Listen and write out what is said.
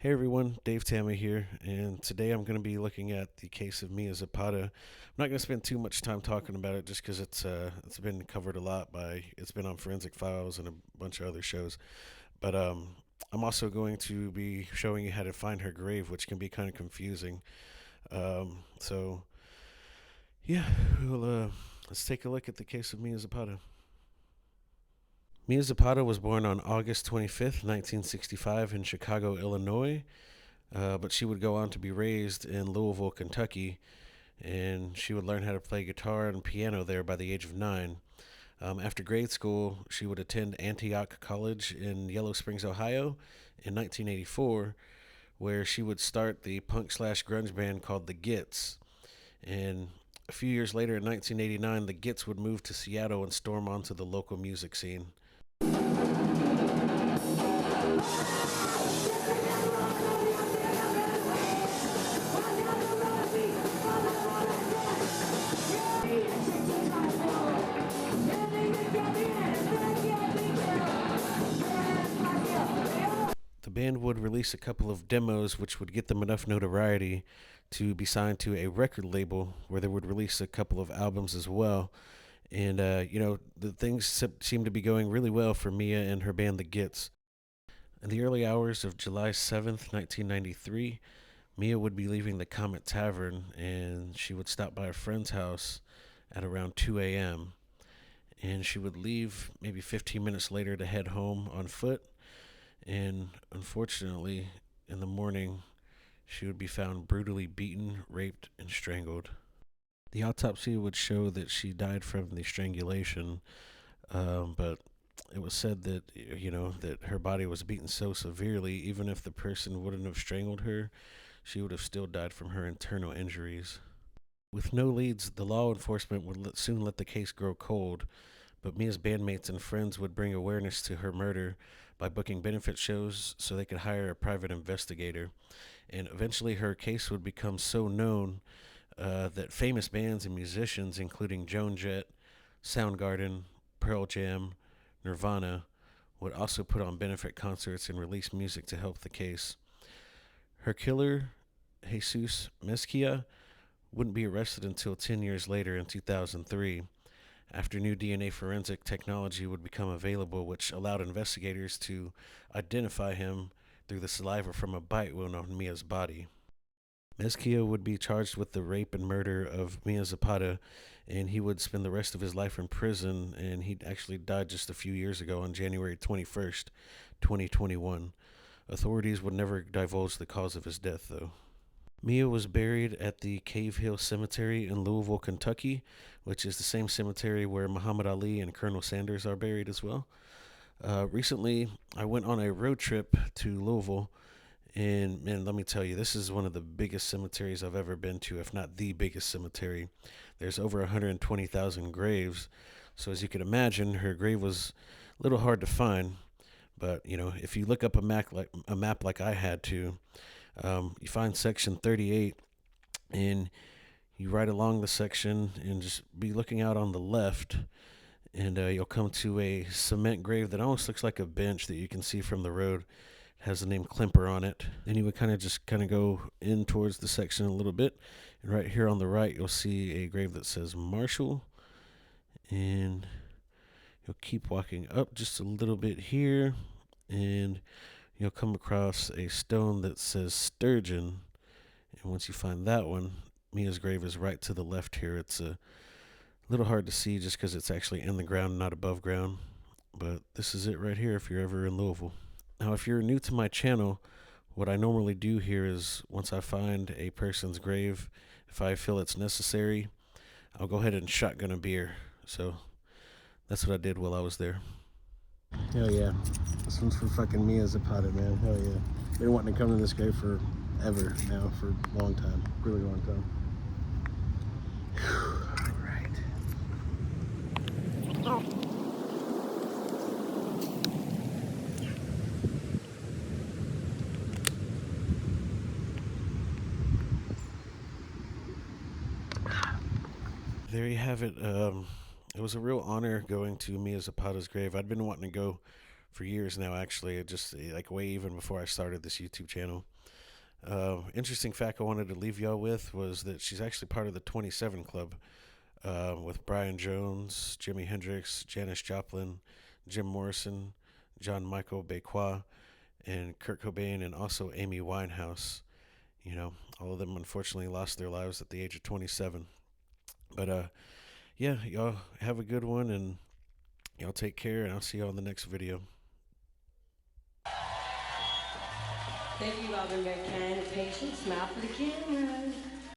Hey everyone, Dave Tama here, and today I'm going to be looking at the case of Mia Zapata. I'm not going to spend too much time talking about it just because it's been covered a lot by it's been on Forensic Files and a bunch of other shows. But I'm also going to be showing you how to find her grave, which can be kind of confusing. So yeah, let's take a look at the case of Mia Zapata. Mia Zapata was born on August 25th, 1965, in Chicago, Illinois. But she would go on to be raised in Louisville, Kentucky, and she would learn how to play guitar and piano there by the age of 9. After grade school, she would attend Antioch College in Yellow Springs, Ohio in 1984, where she would start the punk slash grunge band called the Gits. And a few years later, in 1989, the Gits would move to Seattle and storm onto the local music scene. The band would release a couple of demos which would get them enough notoriety to be signed to a record label where they would release a couple of albums as well. And, the things seemed to be going really well for Mia and her band, The Gits. In the early hours of July 7th, 1993, Mia would be leaving the Comet Tavern and she would stop by a friend's house at around 2 a.m. And she would leave maybe 15 minutes later to head home on foot. And unfortunately, in the morning, she would be found brutally beaten, raped, and strangled. The autopsy would show that she died from the strangulation, but it was said that that her body was beaten so severely, even if the person wouldn't have strangled her, she would have still died from her internal injuries. With no leads, the law enforcement would soon let the case grow cold, but Mia's bandmates and friends would bring awareness to her murder by booking benefit shows so they could hire a private investigator. And eventually, her case would become so known that famous bands and musicians, including Joan Jett, Soundgarden, Pearl Jam, Nirvana, would also put on benefit concerts and release music to help the case. Her killer, Jesus Mezquia, wouldn't be arrested until 10 years later in 2003, after new DNA forensic technology would become available, which allowed investigators to identify him through the saliva from a bite wound on Mia's body. Mezquia would be charged with the rape and murder of Mia Zapata, and he would spend the rest of his life in prison. And he actually died just a few years ago on January 21st, 2021. Authorities would never divulge the cause of his death, though. Mia was buried at the Cave Hill Cemetery in Louisville, Kentucky, which is the same cemetery where Muhammad Ali and Colonel Sanders are buried as well. Recently, I went on a road trip to Louisville, and man, let me tell you, this is one of the biggest cemeteries I've ever been to, if not the biggest cemetery. There's over 120,000 graves, so as you can imagine, her grave was a little hard to find. But if you look up a map like I had to, you find section 38, and you ride along the section and just be looking out on the left, and you'll come to a cement grave that almost looks like a bench that you can see from the road. It has the name Klimper on it. Then you would kind of go in towards the section a little bit, and right here on the right, you'll see a grave that says Marshall, and you'll keep walking up just a little bit here, and you'll come across a stone that says Sturgeon. And once you find that one, Mia's grave is right to the left here. It's a little hard to see just because it's actually in the ground, not above ground. But this is it right here if you're ever in Louisville. Now, if you're new to my channel, what I normally do here is once I find a person's grave, if I feel it's necessary, I'll go ahead and shotgun a beer. So that's what I did while I was there. Hell yeah. This one's for fucking Mia Zapata, man. Hell yeah. Been wanting to come to this grave for ever now, for a long time. Really long time. Alright. There you have it. It was a real honor going to Mia Zapata's grave. I'd been wanting to go for years now. Actually, it just like way even before I started this YouTube channel. Interesting fact I wanted to leave y'all with was that she's actually part of the 27 Club, with Brian Jones, Jimi Hendrix, Janis Joplin, Jim Morrison, John Michael Becquois, and Kurt Cobain, and also Amy Winehouse. You know, all of them unfortunately lost their lives at the age of 27. But yeah, y'all have a good one, and y'all take care, and I'll see y'all in the next video. Thank you all been very kind and patient. Smile for the camera.